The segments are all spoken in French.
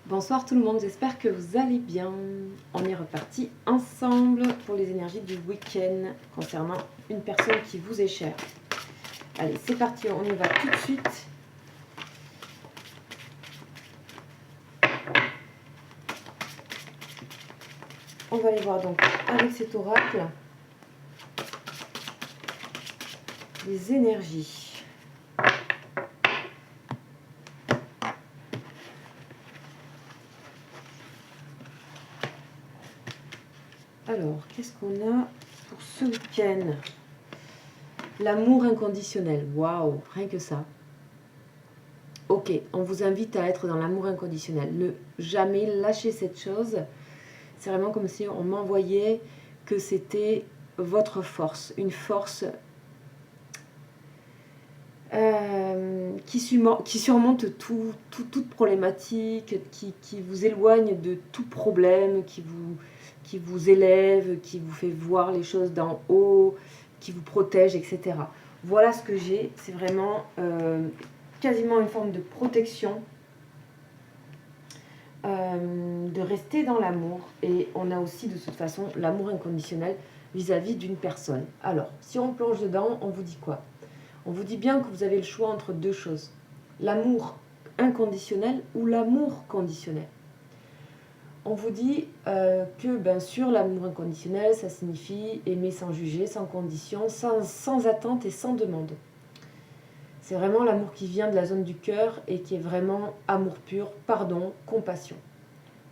Bonsoir tout le monde, j'espère que vous allez bien. On est reparti ensemble pour les énergies du week-end concernant une personne qui vous est chère. Allez, c'est parti, on y va tout de suite. On va aller voir donc avec cet oracle les énergies. Alors, qu'est-ce qu'on a pour ce week-end? L'amour inconditionnel. Waouh, rien que ça. Ok, on vous invite à être dans l'amour inconditionnel. Ne jamais lâcher cette chose. C'est vraiment comme si on m'envoyait que c'était votre force. Une force qui surmonte toute problématique, qui vous éloigne de tout problème, qui vous élève, qui vous fait voir les choses d'en haut, qui vous protège, etc. Voilà ce que j'ai. C'est vraiment quasiment une forme de protection, de rester dans l'amour. Et on a aussi de toute façon l'amour inconditionnel vis-à-vis d'une personne. Alors, si on plonge dedans, on vous dit quoi? On vous dit bien que vous avez le choix entre deux choses. L'amour inconditionnel ou l'amour conditionnel. On vous dit que, bien sûr, l'amour inconditionnel, ça signifie aimer sans juger, sans condition, sans attente et sans demande. C'est vraiment l'amour qui vient de la zone du cœur et qui est vraiment amour pur, pardon, compassion.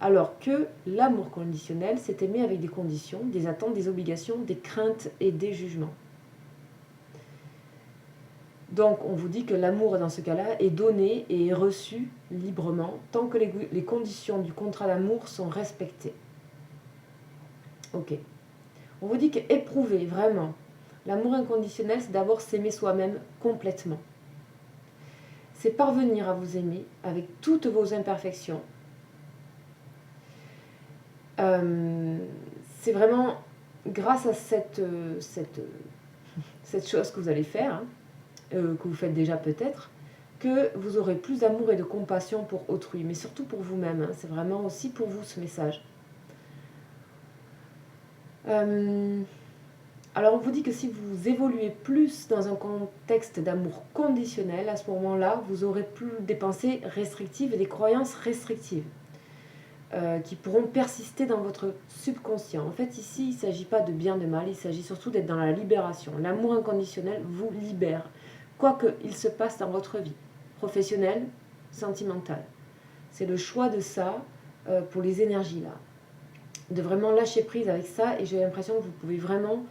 Alors que l'amour conditionnel, c'est aimer avec des conditions, des attentes, des obligations, des craintes et des jugements. Donc on vous dit que l'amour dans ce cas-là est donné et est reçu librement tant que les conditions du contrat d'amour sont respectées. Ok. On vous dit qu'éprouver vraiment l'amour inconditionnel, c'est d'abord s'aimer soi-même complètement. C'est parvenir à vous aimer avec toutes vos imperfections. C'est vraiment grâce à cette chose que vous allez faire, que vous faites déjà peut-être, que vous aurez plus d'amour et de compassion pour autrui, mais surtout pour vous-même. C'est vraiment aussi pour vous ce message. Alors on vous dit que si vous évoluez plus dans un contexte d'amour conditionnel, à ce moment-là, vous aurez plus des pensées restrictives et des croyances restrictives qui pourront persister dans votre subconscient. En fait, ici, il ne s'agit pas de bien, de mal, il s'agit surtout d'être dans la libération. L'amour inconditionnel vous libère, quoi qu'il se passe dans votre vie, professionnelle, sentimentale. C'est le choix de ça pour les énergies là. De vraiment lâcher prise avec ça, et j'ai l'impression que vous pouvez vraiment,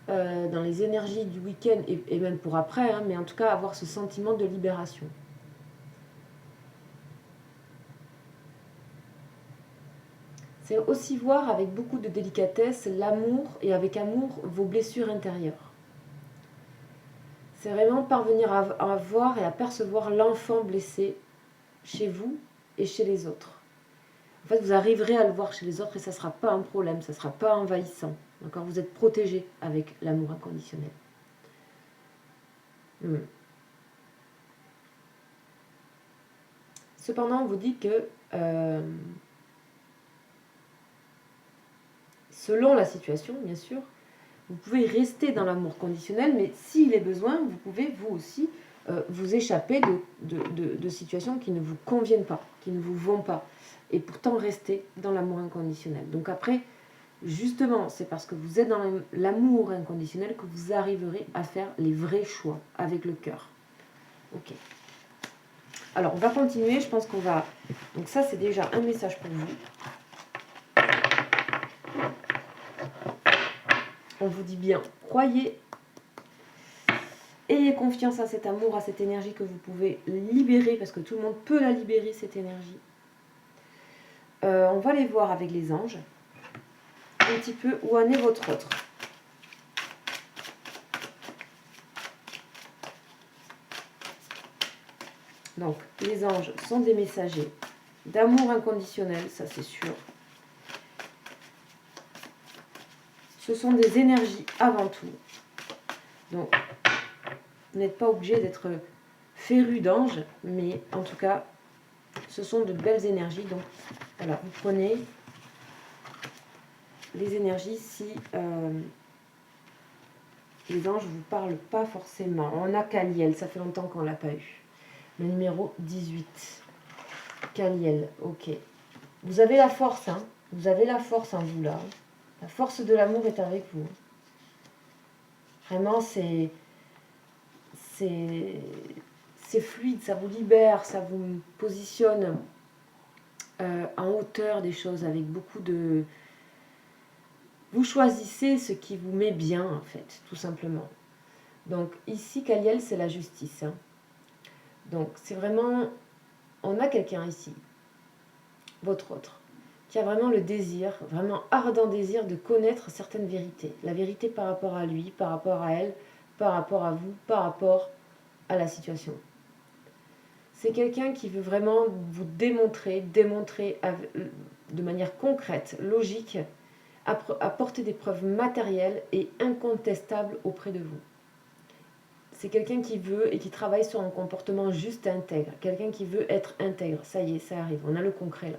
dans les énergies du week-end, et même pour après, mais en tout cas avoir ce sentiment de libération. C'est aussi voir avec beaucoup de délicatesse l'amour et avec amour vos blessures intérieures. C'est vraiment parvenir à voir et à percevoir l'enfant blessé chez vous et chez les autres. En fait, vous arriverez à le voir chez les autres et ça ne sera pas un problème, ça ne sera pas envahissant. D'accord ? Vous êtes protégé avec l'amour inconditionnel. Cependant, on vous dit que selon la situation, bien sûr, vous pouvez rester dans l'amour conditionnel, mais s'il est besoin, vous pouvez vous aussi vous échapper de situations qui ne vous conviennent pas, qui ne vous vont pas, et pourtant rester dans l'amour inconditionnel. Donc après, justement, c'est parce que vous êtes dans l'amour inconditionnel que vous arriverez à faire les vrais choix avec le cœur. Ok. Alors, on va continuer, je pense qu'on va... Donc ça, c'est déjà un message pour vous. On vous dit bien, croyez, ayez confiance à cet amour, à cette énergie que vous pouvez libérer, parce que tout le monde peut la libérer, cette énergie. On va aller voir avec les anges, un petit peu où en est votre autre. Donc, les anges sont des messagers d'amour inconditionnel, ça c'est sûr. Ce sont des énergies avant tout. Donc, vous n'êtes pas obligé d'être féru d'anges, mais en tout cas, ce sont de belles énergies. Donc, voilà, vous prenez les énergies si les anges ne vous parlent pas forcément. On a Kaliel, ça fait longtemps qu'on ne l'a pas eu. Le numéro 18. Kaliel, ok. Vous avez la force, hein. Vous avez la force en vous, là. La force de l'amour est avec vous. Vraiment, c'est fluide, ça vous libère, ça vous positionne en hauteur des choses avec beaucoup de... Vous choisissez ce qui vous met bien, en fait, tout simplement. Donc, ici, Kaliel, c'est la justice. Hein. Donc, c'est vraiment... On a quelqu'un ici, votre autre, qui a vraiment le désir, vraiment ardent désir de connaître certaines vérités. La vérité par rapport à lui, par rapport à elle, par rapport à vous, par rapport à la situation. C'est quelqu'un qui veut vraiment vous démontrer de manière concrète, logique, apporter des preuves matérielles et incontestables auprès de vous. C'est quelqu'un qui veut et qui travaille sur un comportement juste et intègre. Quelqu'un qui veut être intègre. Ça y est, ça arrive. On a le concret là.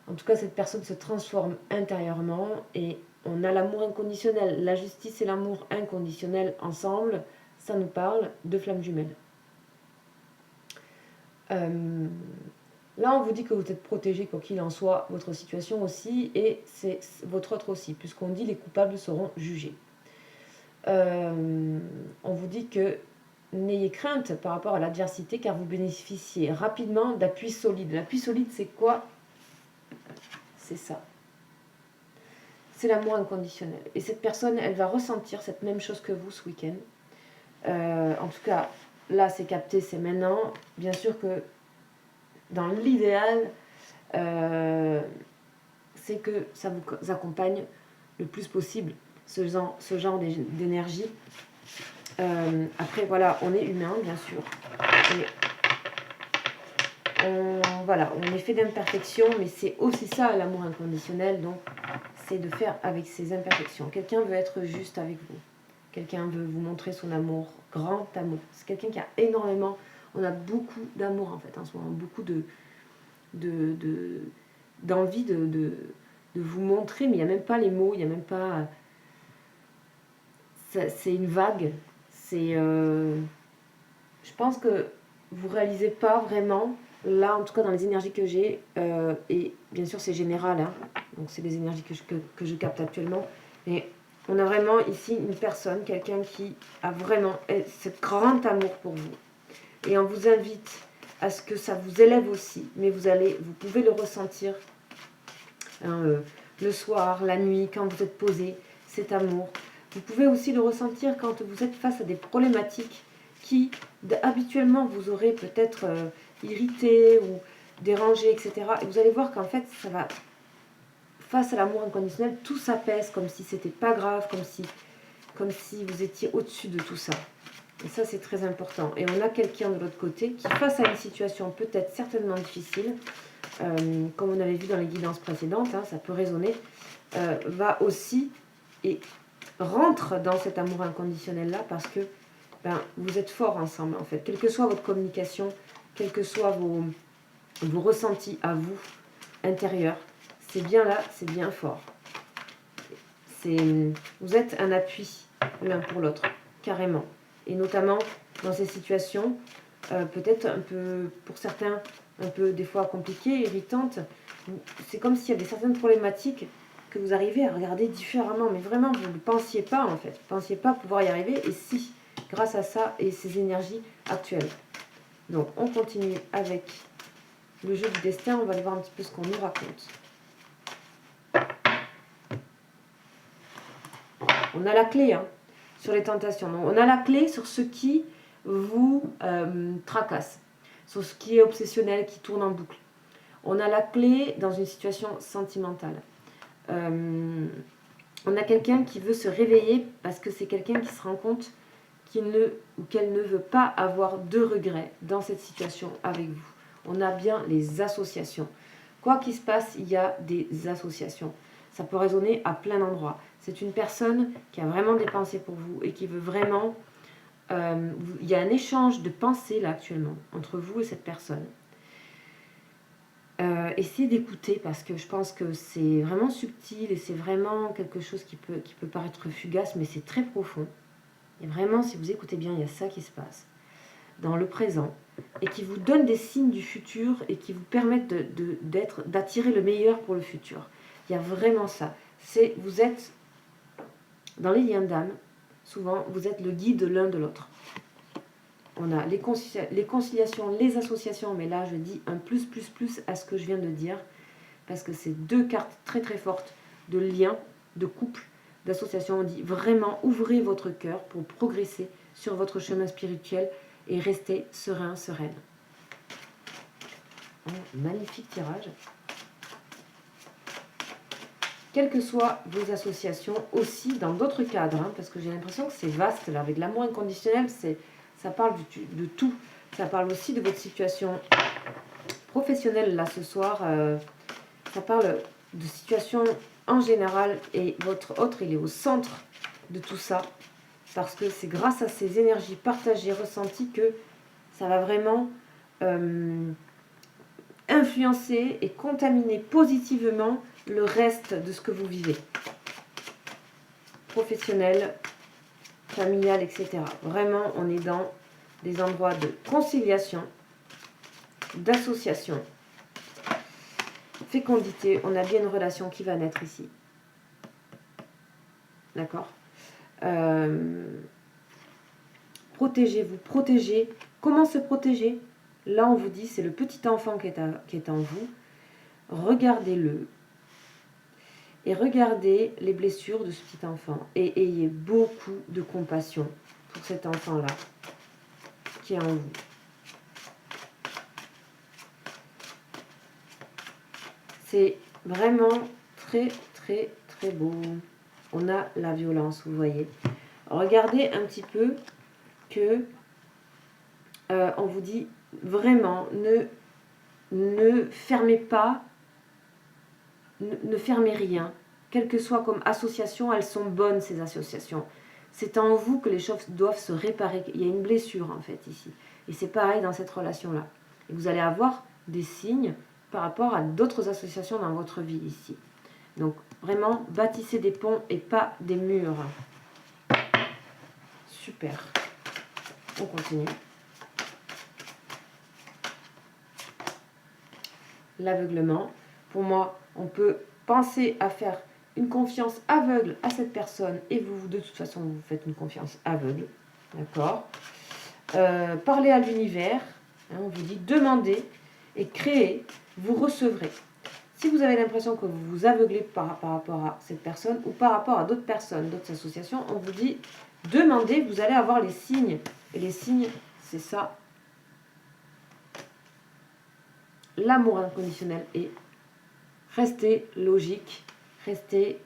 En tout cas, cette personne se transforme intérieurement et on a l'amour inconditionnel. La justice et l'amour inconditionnel ensemble, ça nous parle de flammes jumelles. Là, on vous dit que vous êtes protégé, quoi qu'il en soit, votre situation aussi, et c'est votre autre aussi, puisqu'on dit les coupables seront jugés. On vous dit que n'ayez crainte par rapport à l'adversité, car vous bénéficiez rapidement d'appui solide. L'appui solide, c'est quoi? C'est ça. C'est l'amour inconditionnel. Et cette personne, elle va ressentir cette même chose que vous ce week-end. En tout cas, là, c'est capté, c'est maintenant. Bien sûr que dans l'idéal, c'est que ça vous accompagne le plus possible, ce genre d'énergie. Après, voilà, on est humain, bien sûr. Et on est fait d'imperfections, mais c'est aussi ça, l'amour inconditionnel. Donc, c'est de faire avec ses imperfections. Quelqu'un veut être juste avec vous. Quelqu'un veut vous montrer son amour, grand amour. C'est quelqu'un qui a énormément... On a beaucoup d'amour, en fait, en ce moment. Beaucoup d'envie de vous montrer, mais il n'y a même pas les mots, il n'y a même pas... C'est une vague. C'est... je pense que vous ne réalisez pas vraiment, là, en tout cas, dans les énergies que j'ai, et bien sûr, c'est général, hein, donc c'est des énergies que je capte actuellement, mais on a vraiment ici une personne, quelqu'un qui a vraiment ce grand amour pour vous. Et on vous invite à ce que ça vous élève aussi, mais vous pouvez le ressentir hein, le soir, la nuit, quand vous êtes posé, cet amour. Vous pouvez aussi le ressentir quand vous êtes face à des problématiques qui, habituellement, vous aurez peut-être irrité ou dérangé, etc. Et vous allez voir qu'en fait, ça va, face à l'amour inconditionnel, tout s'apaise comme si c'était pas grave, comme si vous étiez au-dessus de tout ça. Et ça, c'est très important. Et on a quelqu'un de l'autre côté qui, face à une situation peut-être certainement difficile, comme on avait vu dans les guidances précédentes, hein, ça peut résonner, va aussi et rentre dans cet amour inconditionnel-là parce que vous êtes forts ensemble, en fait. Quelle que soit votre communication, quels que soient vos ressentis à vous, intérieurs, c'est bien là, c'est bien fort. Vous êtes un appui l'un pour l'autre, carrément. Et notamment dans ces situations, peut-être un peu, pour certains, un peu des fois compliquées, irritantes. C'est comme s'il y avait certaines problématiques que vous arrivez à regarder différemment. Mais vraiment, vous ne pensiez pas, en fait. Vous ne pensiez pas pouvoir y arriver. Et si, grâce à ça et ces énergies actuelles. Donc, on continue avec le jeu du destin. On va aller voir un petit peu ce qu'on nous raconte. On a la clé, hein, sur les tentations. Donc, on a la clé sur ce qui vous tracasse, sur ce qui est obsessionnel, qui tourne en boucle. On a la clé dans une situation sentimentale. On a quelqu'un qui veut se réveiller parce que c'est quelqu'un qui se rend compte qu'elle ne veut pas avoir de regrets dans cette situation avec vous. On a bien les associations. Quoi qu'il se passe, il y a des associations. Ça peut résonner à plein d'endroits. C'est une personne qui a vraiment des pensées pour vous et qui veut vraiment... il y a un échange de pensées là actuellement entre vous et cette personne. essayez d'écouter parce que je pense que c'est vraiment subtil et c'est vraiment quelque chose qui peut paraître fugace, mais c'est très profond. Et vraiment, si vous écoutez bien, il y a ça qui se passe dans le présent et qui vous donne des signes du futur et qui vous permettent d'attirer le meilleur pour le futur. Il y a vraiment ça. Vous êtes dans les liens d'âme, souvent vous êtes le guide de l'un de l'autre. On a les conciliations, les associations, mais là je dis un plus à ce que je viens de dire, parce que c'est deux cartes très très fortes de lien, de couple, d'association. On dit vraiment ouvrez votre cœur pour progresser sur votre chemin spirituel et rester serein, sereine. Oh, magnifique tirage. Quelles que soient vos associations, aussi dans d'autres cadres, hein, parce que j'ai l'impression que c'est vaste, là, avec l'amour inconditionnel, ça parle de tout. Ça parle aussi de votre situation professionnelle, là, ce soir. Ça parle de situation en général, et votre autre, il est au centre de tout ça, parce que c'est grâce à ces énergies partagées, ressenties, que ça va vraiment influencer et contaminer positivement le reste de ce que vous vivez. Professionnel, familial, etc. Vraiment, on est dans des endroits de conciliation, d'association, fécondité. On a bien une relation qui va naître ici. D'accord. Protégez-vous, protégez. Comment se protéger? Là, on vous dit, c'est le petit enfant qui est en vous. Regardez-le. Et regardez les blessures de ce petit enfant. Et ayez beaucoup de compassion pour cet enfant-là qui est en vous. C'est vraiment très, très, très beau. On a la violence, vous voyez. Regardez un petit peu que on vous dit vraiment, ne fermez pas, ne fermez rien. Quelle que soit comme association, elles sont bonnes, ces associations. C'est en vous que les choses doivent se réparer. Il y a une blessure, en fait, ici. Et c'est pareil dans cette relation-là. Et vous allez avoir des signes par rapport à d'autres associations dans votre vie, ici. Donc, vraiment, bâtissez des ponts et pas des murs. Super. On continue. L'aveuglement. Pour moi, on peut penser à faire une confiance aveugle à cette personne et vous, de toute façon, vous faites une confiance aveugle. D'accord. Parlez à l'univers. Hein, on vous dit demandez et créez, vous recevrez. Si vous avez l'impression que vous vous aveuglez par rapport à cette personne ou par rapport à d'autres personnes, d'autres associations, on vous dit demandez, vous allez avoir les signes. Et les signes, c'est ça. L'amour inconditionnel et restez logique, restez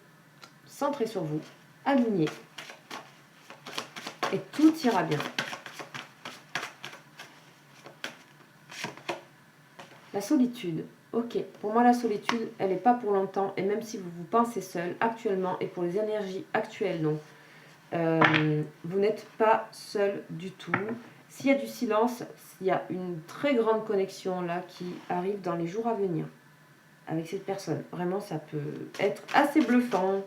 centré sur vous, aligné. Et tout ira bien. La solitude. Ok, pour moi la solitude, elle n'est pas pour longtemps. Et même si vous vous pensez seul actuellement et pour les énergies actuelles, donc, vous n'êtes pas seul du tout. S'il y a du silence, il y a une très grande connexion là qui arrive dans les jours à venir avec cette personne. Vraiment, ça peut être assez bluffant.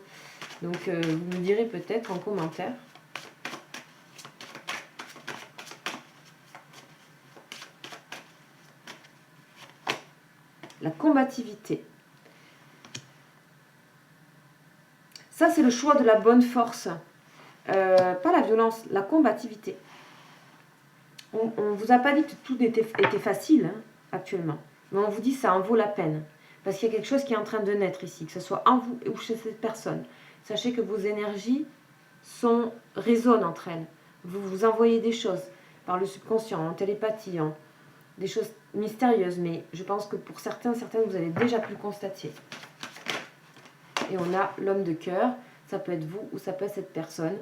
Donc, vous me direz peut-être en commentaire. La combativité. Ça, c'est le choix de la bonne force. Pas la violence, la combativité. On ne vous a pas dit que tout était facile hein, actuellement. Mais on vous dit que ça en vaut la peine. Parce qu'il y a quelque chose qui est en train de naître ici, que ce soit en vous ou chez cette personne. Sachez que vos énergies résonnent entre elles. Vous vous envoyez des choses par le subconscient, en télépathie, des choses mystérieuses. Mais je pense que pour certaines, vous avez déjà pu le constater. Et on a l'homme de cœur. Ça peut être vous ou ça peut être cette personne.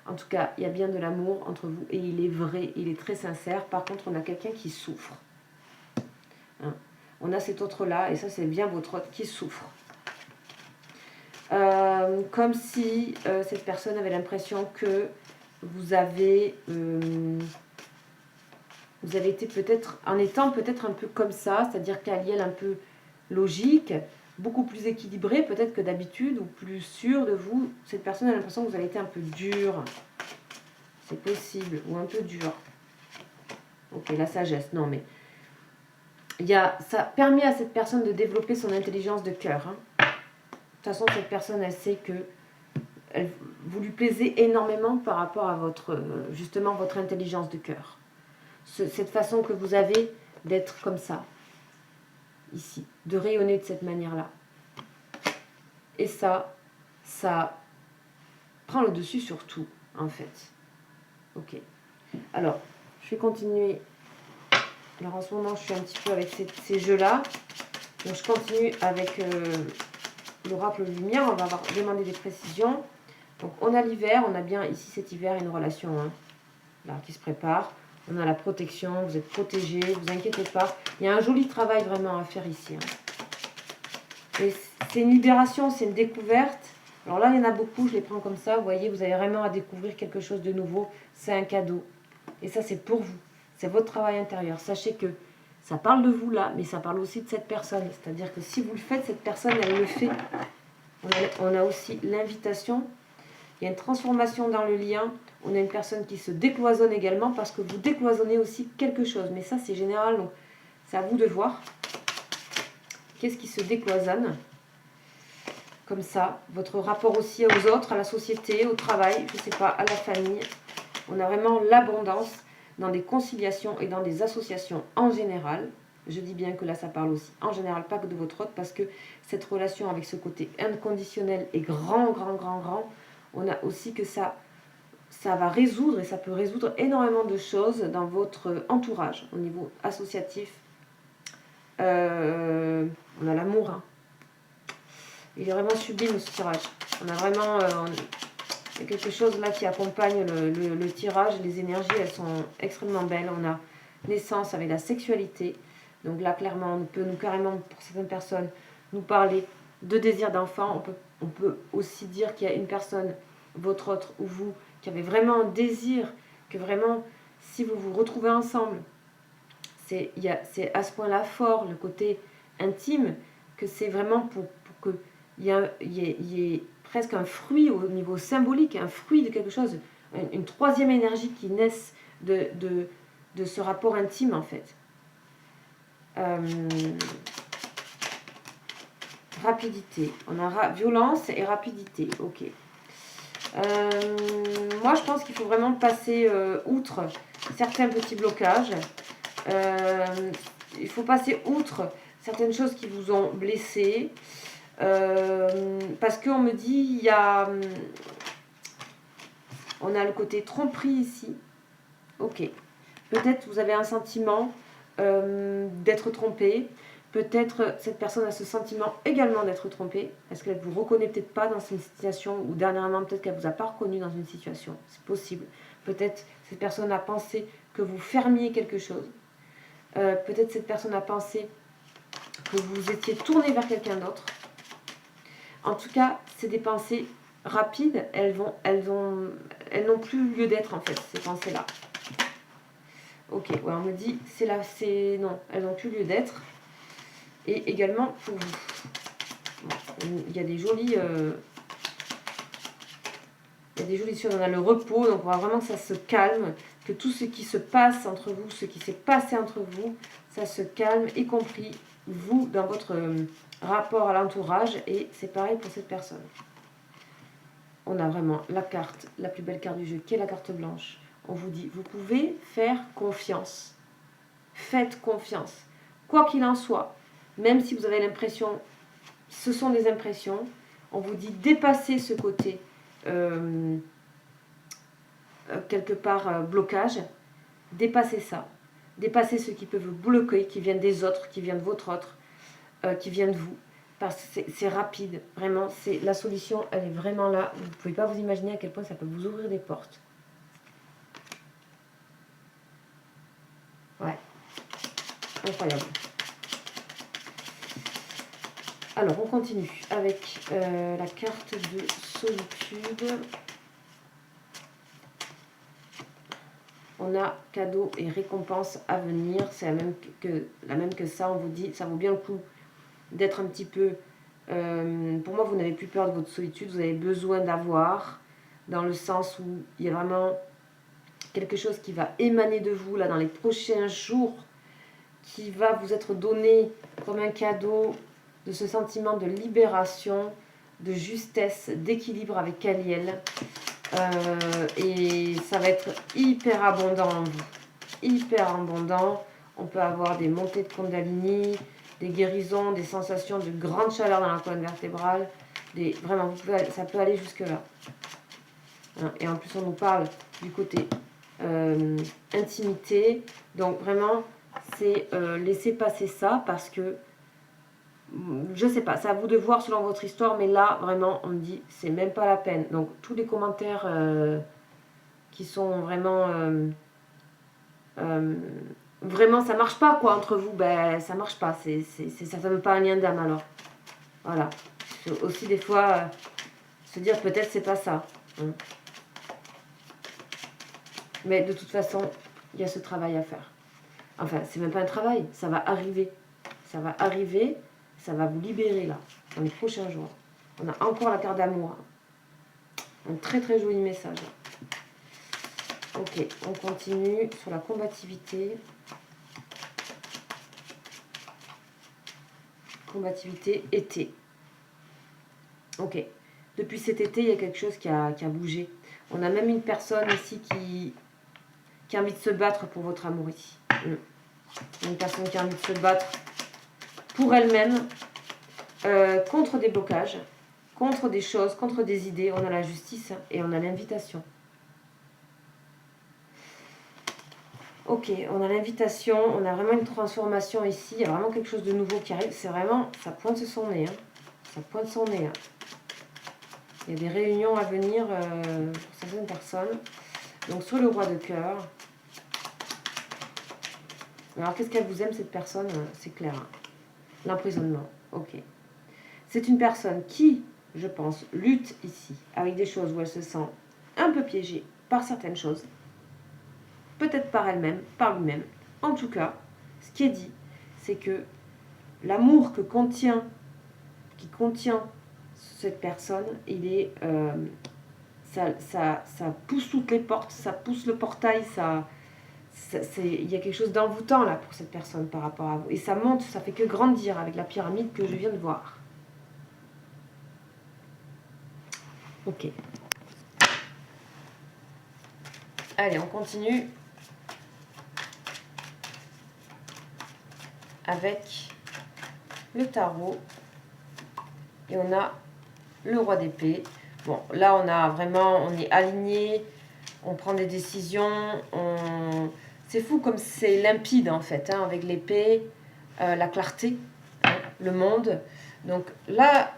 En tout cas, il y a bien de l'amour entre vous et il est vrai, il est très sincère. Par contre, on a quelqu'un qui souffre. Hein. On a cet autre-là, et ça, c'est bien votre autre qui souffre. Comme si cette personne avait l'impression que vous avez été peut-être, en étant peut-être un peu comme ça, c'est-à-dire qu'Aliel un peu logique, beaucoup plus équilibré peut-être que d'habitude, ou plus sûr de vous. Cette personne a l'impression que vous avez été un peu dur. C'est possible, ou un peu dur. Ok, la sagesse, non mais... ça permet à cette personne de développer son intelligence de cœur. Hein. De toute façon, cette personne, elle sait que vous lui plaisez énormément par rapport à justement votre intelligence de cœur. Cette façon que vous avez d'être comme ça, ici, de rayonner de cette manière-là. Et ça prend le dessus sur tout, en fait. Ok. Alors, je vais continuer. Alors, en ce moment, je suis un petit peu avec ces jeux-là. Donc, je continue avec l'oracle lumière. On va demander des précisions. Donc, on a l'hiver. On a bien ici cet hiver, une relation là, qui se prépare. On a la protection. Vous êtes protégé. Ne vous inquiétez pas. Il y a un joli travail vraiment à faire ici. Hein. Et c'est une libération, c'est une découverte. Alors là, il y en a beaucoup, je les prends comme ça. Vous voyez, vous avez vraiment à découvrir quelque chose de nouveau. C'est un cadeau. Et ça, c'est pour vous. C'est votre travail intérieur. Sachez que ça parle de vous là, mais ça parle aussi de cette personne. C'est-à-dire que si vous le faites, cette personne, elle le fait. On a aussi l'invitation. Il y a une transformation dans le lien. On a une personne qui se décloisonne également parce que vous décloisonnez aussi quelque chose. Mais ça, c'est général, donc c'est à vous de voir. Qu'est-ce qui se décloisonne? Comme ça, votre rapport aussi aux autres, à la société, au travail, je ne sais pas, à la famille. On a vraiment l'abondance dans des conciliations et dans des associations en général. Je dis bien que là, ça parle aussi en général, pas que de votre autre, parce que cette relation avec ce côté inconditionnel est grand, grand, grand, grand. On a aussi que ça va résoudre, et ça peut résoudre énormément de choses dans votre entourage, au niveau associatif. On a l'amour, hein. Il est vraiment sublime ce tirage. On a vraiment il y a quelque chose là qui accompagne le tirage. Les énergies, elles sont extrêmement belles. On a naissance avec la sexualité. Donc là, clairement, on peut carrément, pour certaines personnes, nous parler de désir d'enfant. On peut aussi dire qu'il y a une personne, votre autre ou vous, qui avait vraiment un désir, que vraiment, si vous vous retrouvez ensemble, c'est à ce point-là fort, le côté intime, que c'est vraiment pour que il y ait presque un fruit au niveau symbolique, un fruit de quelque chose, une troisième énergie qui naisse de ce rapport intime en fait. Rapidité. On a violence et rapidité. Ok. Moi je pense qu'il faut vraiment passer outre certains petits blocages. Il faut passer outre certaines choses qui vous ont blessé. Parce qu'on me dit, on a le côté tromperie ici. Ok. Peut-être vous avez un sentiment d'être trompé. Peut-être cette personne a ce sentiment également d'être trompée. Est-ce qu'elle ne vous reconnaît peut-être pas dans une situation, ou dernièrement peut-être qu'elle ne vous a pas reconnu dans une situation. C'est possible. Peut-être cette personne a pensé que vous fermiez quelque chose. Peut-être cette personne a pensé que vous étiez tourné vers quelqu'un d'autre. En tout cas, c'est des pensées rapides, elles n'ont plus lieu d'être en fait, ces pensées-là. Ok, ouais, on me dit, non, elles n'ont plus lieu d'être. Et également, pour vous, il y a des jolies choses, on a le repos, donc on voit vraiment que ça se calme, que tout ce qui se passe entre vous, ce qui s'est passé entre vous, ça se calme, y compris vous dans votre rapport à l'entourage, et c'est pareil pour cette personne. On a vraiment la carte, la plus belle carte du jeu, qui est la carte blanche. On vous dit, vous pouvez faire confiance. Faites confiance. Quoi qu'il en soit, même si vous avez l'impression, ce sont des impressions, on vous dit dépassez ce côté, quelque part, blocage. Dépassez ça. Dépassez ce qui peut vous bloquer, qui vient des autres, qui vient de votre autre, qui vient de vous. Parce que c'est rapide, vraiment, la solution, elle est vraiment là. Vous ne pouvez pas vous imaginer à quel point ça peut vous ouvrir des portes. Ouais, incroyable. Alors, on continue avec la carte de solitude. On a cadeaux et récompenses à venir. C'est la même que ça, on vous dit, ça vaut bien le coup d'être un petit peu... pour moi, vous n'avez plus peur de votre solitude, vous avez besoin d'avoir, dans le sens où il y a vraiment quelque chose qui va émaner de vous, là, dans les prochains jours, qui va vous être donné comme un cadeau de ce sentiment de libération, de justesse, d'équilibre avec Kaliel. Et ça va être hyper abondant en vous. Hyper abondant. On peut avoir des montées de Kundalini, des guérisons, des sensations de grande chaleur dans la colonne vertébrale. Vraiment, ça peut aller jusque-là. Et en plus, on nous parle du côté intimité. Donc vraiment, c'est laisser passer ça parce que, je sais pas, c'est à vous de voir selon votre histoire, mais là, vraiment, on me dit, c'est même pas la peine. Donc tous les commentaires qui sont vraiment... vraiment, ça marche pas, quoi, entre vous, ben, ça marche pas. Ça ne fait pas un lien d'âme, alors. Voilà. Aussi, des fois, se dire, peut-être, c'est pas ça. Mais de toute façon, il y a ce travail à faire. Enfin, c'est même pas un travail, ça va arriver. Ça va arriver, ça va vous libérer là, dans les prochains jours. On a encore la carte d'amour. Un très très joli message. Ok, on continue sur la combativité. Combativité, été. Ok, depuis cet été, il y a quelque chose qui a bougé. On a même une personne ici qui a envie de se battre pour votre amour ici. Une personne qui a envie de se battre pour elle-même, contre des blocages, contre des choses, contre des idées. On a la justice et on a l'invitation. Ok, on a l'invitation, on a vraiment une transformation ici. Il y a vraiment quelque chose de nouveau qui arrive. C'est vraiment, ça pointe son nez. Ça pointe son nez. Il y a des réunions à venir pour certaines personnes. Donc sur le roi de cœur. Alors qu'est-ce qu'elle vous aime cette personne? C'est clair. L'emprisonnement. Ok. C'est une personne qui, je pense, lutte ici avec des choses où elle se sent un peu piégée par certaines choses. Peut-être par elle-même, par lui-même. En tout cas, ce qui est dit, c'est que l'amour qui contient cette personne, il est, ça pousse toutes les portes, ça pousse le portail, il y a quelque chose d'envoûtant là pour cette personne par rapport à vous. Et ça monte, ça fait que grandir avec la pyramide que je viens de voir. Ok. Allez, on continue avec le tarot. Et on a le roi d'épée. Bon, là, on est aligné, on prend des décisions. C'est fou comme c'est limpide, en fait, avec l'épée, la clarté, le monde. Donc là,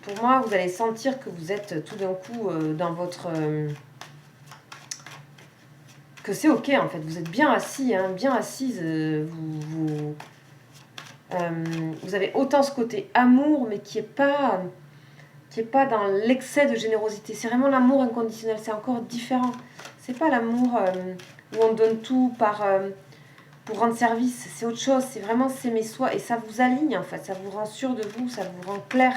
pour moi, vous allez sentir que vous êtes tout d'un coup dans votre... que c'est ok, en fait. Vous êtes bien assis, bien assise. Vous avez autant ce côté amour, mais qui est pas dans l'excès de générosité. C'est vraiment l'amour inconditionnel. C'est encore différent. C'est pas l'amour où on donne tout pour rendre service. C'est autre chose. C'est vraiment s'aimer soi. Et ça vous aligne, en fait. Ça vous rend sûr de vous. Ça vous rend clair.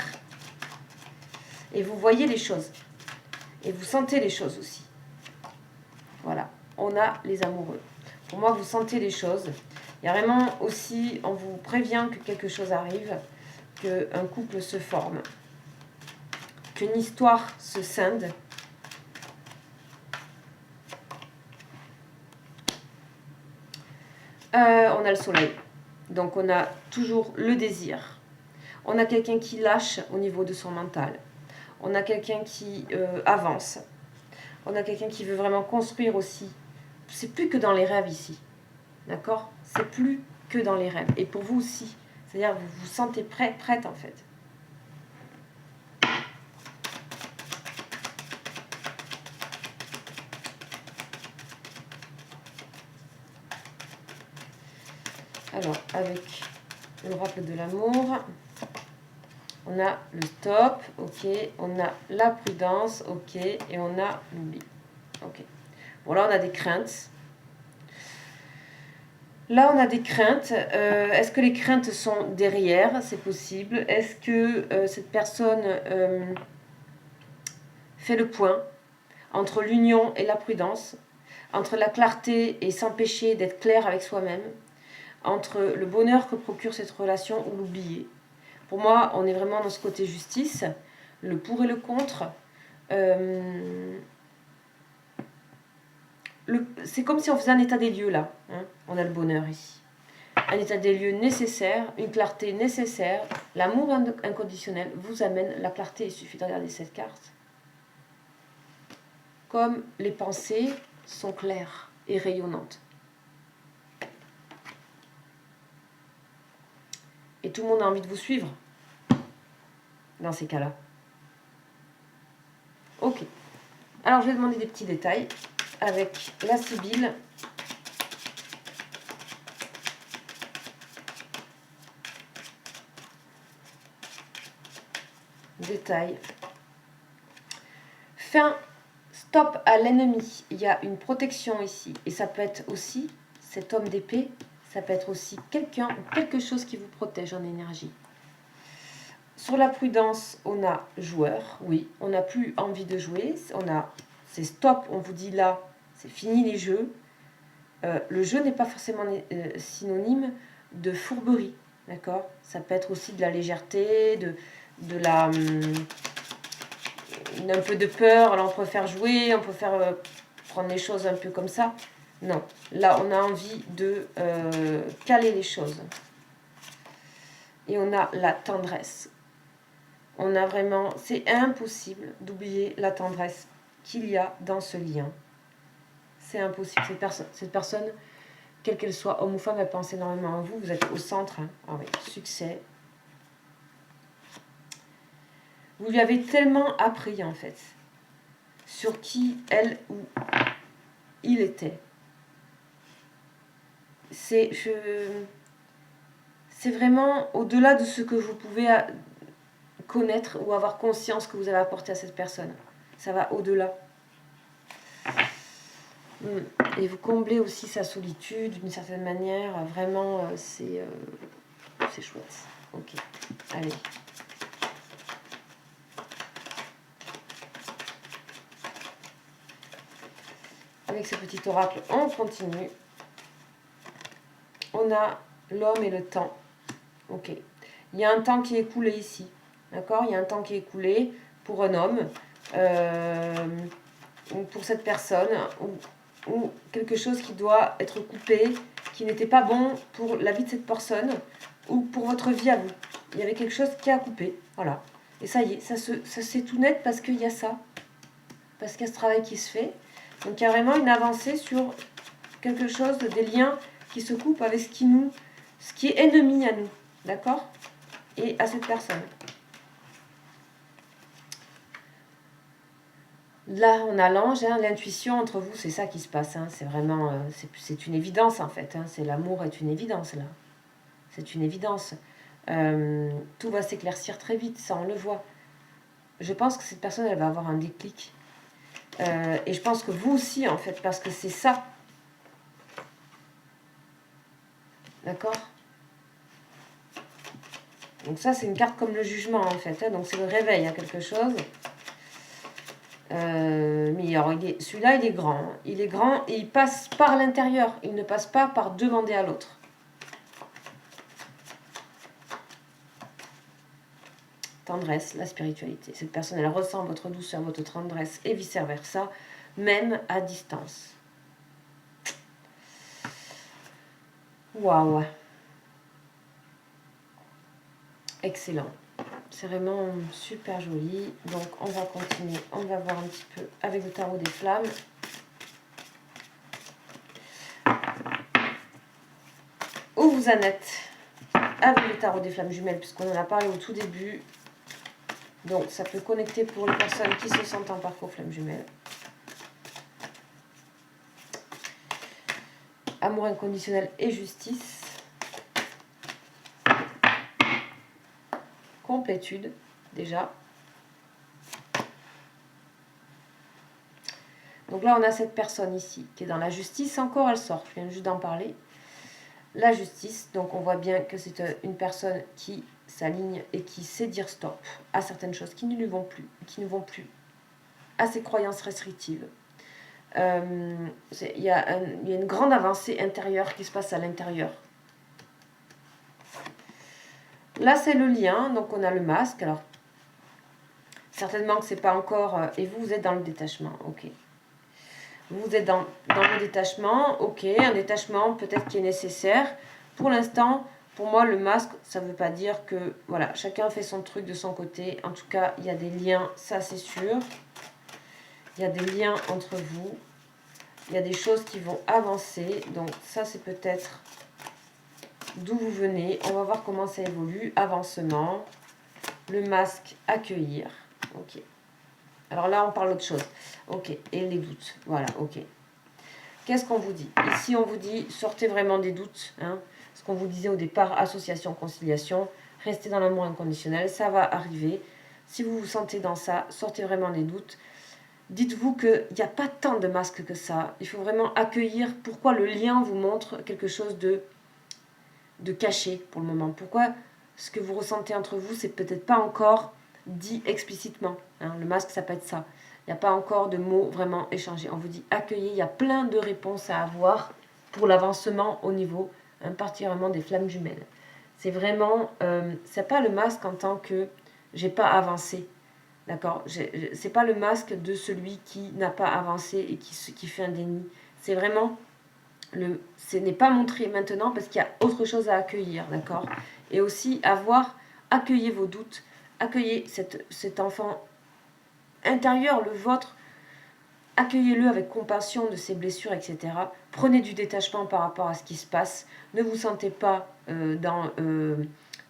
Et vous voyez les choses. Et vous sentez les choses aussi. Voilà. On a les amoureux. Pour moi, vous sentez les choses. Il y a vraiment aussi, on vous prévient que quelque chose arrive, qu'un couple se forme, qu'une histoire se scinde. On a le soleil. Donc on a toujours le désir. On a quelqu'un qui lâche au niveau de son mental. On a quelqu'un qui avance. On a quelqu'un qui veut vraiment construire aussi. C'est plus que dans les rêves ici. D'accord? C'est plus que dans les rêves. Et pour vous aussi. C'est-à-dire vous vous sentez prête en fait. Alors, avec l'oracle de l'amour, on a le stop, ok. On a la prudence, ok. Et on a l'oubli, ok. Bon, là, on a des craintes. Là, on a des craintes. Est-ce que les craintes sont derrière? C'est possible. Est-ce que cette personne fait le point entre l'union et la prudence, entre la clarté et s'empêcher d'être clair avec soi-même, entre le bonheur que procure cette relation ou l'oublier? Pour moi, on est vraiment dans ce côté justice, le pour et le contre. C'est comme si on faisait un état des lieux là. Hein. On a le bonheur ici. Un état des lieux nécessaire, une clarté nécessaire. L'amour inconditionnel vous amène la clarté. Il suffit de regarder cette carte. Comme les pensées sont claires et rayonnantes. Et tout le monde a envie de vous suivre dans ces cas-là. Ok. Alors je vais demander des petits détails avec la Sibylle. Détail. Fin, stop à l'ennemi. Il y a une protection ici. Et ça peut être aussi, cet homme d'épée, ça peut être aussi quelqu'un ou quelque chose qui vous protège en énergie. Sur la prudence, on a joueur. Oui, on n'a plus envie de jouer. C'est stop, on vous dit là, c'est fini les jeux. Le jeu n'est pas forcément synonyme de fourberie. D'accord? Ça peut être aussi de la légèreté, de la... un peu de peur, alors on peut faire jouer, on peut faire prendre les choses un peu comme ça. Non, là on a envie de caler les choses. Et on a la tendresse. On a vraiment, c'est impossible d'oublier la tendresse qu'il y a dans ce lien. C'est impossible. Cette personne, quelle qu'elle soit, homme ou femme, elle pense énormément à vous. Vous êtes au centre. Hein. Ah oui, succès. Vous lui avez tellement appris en fait sur qui elle ou il était. C'est vraiment au-delà de ce que vous pouvez connaître ou avoir conscience que vous avez apporté à cette personne. Ça va au-delà. Et vous comblez aussi sa solitude d'une certaine manière. Vraiment, c'est chouette. Ok, allez. Avec ce petit oracle, on continue. On a l'homme et le temps. Ok. Il y a un temps qui est écoulé ici. D'accord? Il y a un temps qui est écoulé pour un homme, ou pour cette personne, ou quelque chose qui doit être coupé, qui n'était pas bon pour la vie de cette personne, ou pour votre vie à vous. Il y avait quelque chose qui a coupé. Voilà. Et ça y est, ça c'est tout net parce qu'il y a ça. Parce qu'il y a ce travail qui se fait. Donc il y a vraiment une avancée sur quelque chose, des liens qui se coupent avec ce qui est ennemi à nous. D'accord? Et à cette personne. Là, on a l'ange, hein, l'intuition entre vous, c'est ça qui se passe. Hein, c'est vraiment, c'est une évidence en fait. Hein, c'est l'amour est une évidence là. C'est une évidence. Tout va s'éclaircir très vite, ça on le voit. Je pense que cette personne, elle va avoir un déclic. Et je pense que vous aussi en fait, parce que c'est ça. D'accord? Donc ça, c'est une carte comme le jugement en fait. Hein, donc c'est le réveil à quelque chose. Mais alors, celui-là, il est grand. Hein. Il est grand et il passe par l'intérieur. Il ne passe pas par demander à l'autre. Tendresse, la spiritualité. Cette personne, elle ressent votre douceur, votre tendresse et vice-versa, même à distance. Waouh! Excellent. C'est vraiment super joli. Donc, on va continuer. On va voir un petit peu avec le tarot des flammes. Où vous en êtes avec le tarot des flammes jumelles, puisqu'on en a parlé au tout début. Donc, ça peut connecter pour les personnes qui se sentent en parcours flammes jumelles. Amour inconditionnel et justice. Complétude, déjà. Donc là, on a cette personne ici, qui est dans la justice. Encore, elle sort. Je viens juste d'en parler. La justice, donc on voit bien que c'est une personne qui s'aligne et qui sait dire stop à certaines choses qui ne lui vont plus, à ses croyances restrictives. Il y a une grande avancée intérieure qui se passe à l'intérieur. Là, c'est le lien, donc on a le masque. Alors, certainement que c'est pas encore... et vous êtes dans le détachement, ok. Vous êtes dans le détachement, ok. Un détachement peut-être qui est nécessaire. Pour l'instant, pour moi, le masque, ça ne veut pas dire que... Voilà, chacun fait son truc de son côté. En tout cas, il y a des liens, ça c'est sûr. Il y a des liens entre vous. Il y a des choses qui vont avancer. Donc ça, c'est peut-être d'où vous venez. On va voir comment ça évolue. Avancement. Le masque, accueillir. Ok. Alors là, on parle d'autre chose. Ok. Et les doutes. Voilà, ok. Qu'est-ce qu'on vous dit? Ici, on vous dit, sortez vraiment des doutes. Hein. Ce qu'on vous disait au départ, association, conciliation. Restez dans l'amour inconditionnel. Ça va arriver. Si vous vous sentez dans ça, sortez vraiment des doutes. Dites-vous qu'il n'y a pas tant de masques que ça. Il faut vraiment accueillir pourquoi le lien vous montre quelque chose de caché pour le moment. Pourquoi ce que vous ressentez entre vous, c'est peut-être pas encore dit explicitement. Hein. Le masque, ça peut être ça. Il n'y a pas encore de mots vraiment échangés. On vous dit accueillir. Il y a plein de réponses à avoir pour l'avancement au niveau, particulièrement des flammes jumelles. C'est vraiment, c'est pas le masque en tant que j'ai pas avancé. D'accord, c'est pas le masque de celui qui n'a pas avancé et qui fait un déni. C'est vraiment, ce n'est pas montré maintenant parce qu'il y a autre chose à accueillir, d'accord. Et aussi accueillez vos doutes, accueillez cet enfant intérieur, le vôtre, accueillez-le avec compassion de ses blessures, etc. Prenez du détachement par rapport à ce qui se passe. Ne vous sentez pas dans...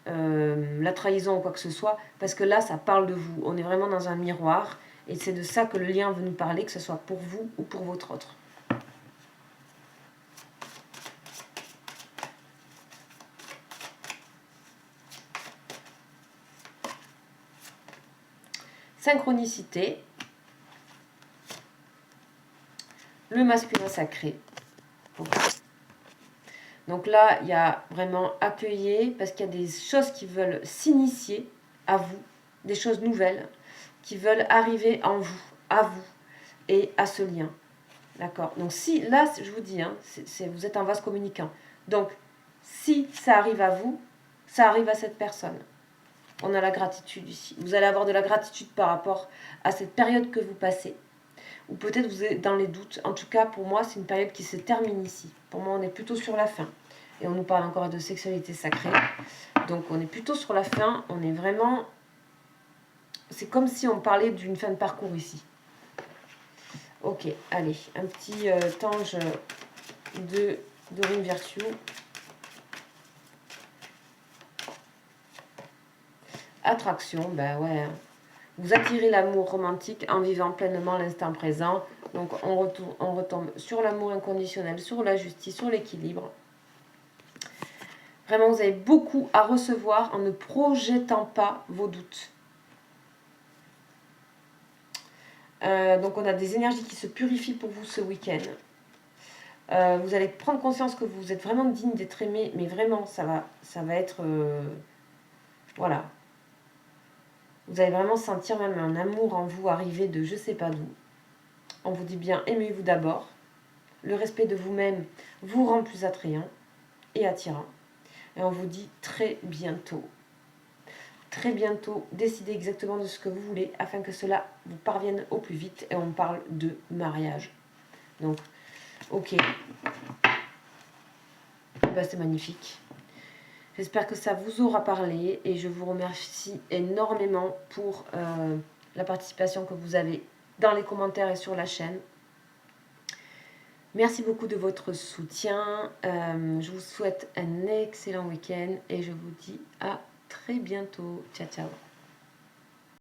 la trahison ou quoi que ce soit, parce que là, ça parle de vous. On est vraiment dans un miroir, et c'est de ça que le lien veut nous parler, que ce soit pour vous ou pour votre autre. Synchronicité, le masculin sacré. Donc là, il y a vraiment accueillir, parce qu'il y a des choses qui veulent s'initier à vous, des choses nouvelles, qui veulent arriver en vous, à vous, et à ce lien. D'accord. Donc si, là, je vous dis, hein, vous êtes un vase communicant. Donc, si ça arrive à vous, ça arrive à cette personne. On a la gratitude ici. Vous allez avoir de la gratitude par rapport à cette période que vous passez. Ou peut-être vous êtes dans les doutes. En tout cas, pour moi, c'est une période qui se termine ici. Pour moi, on est plutôt sur la fin. Et on nous parle encore de sexualité sacrée. Donc, on est plutôt sur la fin. On est vraiment... C'est comme si on parlait d'une fin de parcours ici. Ok, allez, un petit tange de Dorine Virtue. Attraction, ben ouais. Vous attirez l'amour romantique en vivant pleinement l'instant présent. Donc on retombe sur l'amour inconditionnel, sur la justice, sur l'équilibre. Vraiment, vous avez beaucoup à recevoir en ne projetant pas vos doutes. Donc on a des énergies qui se purifient pour vous ce week-end. Vous allez prendre conscience que vous êtes vraiment digne d'être aimé, mais vraiment, ça va être... voilà. Vous allez vraiment sentir même un amour en vous arriver de je sais pas d'où. On vous dit bien, aimez-vous d'abord. Le respect de vous-même vous rend plus attrayant et attirant. Et on vous dit très bientôt. Très bientôt, décidez exactement de ce que vous voulez afin que cela vous parvienne au plus vite. Et on parle de mariage. Donc, ok. Ben, c'est magnifique. J'espère que ça vous aura parlé et je vous remercie énormément pour la participation que vous avez dans les commentaires et sur la chaîne. Merci beaucoup de votre soutien. Je vous souhaite un excellent week-end et je vous dis à très bientôt. Ciao, ciao.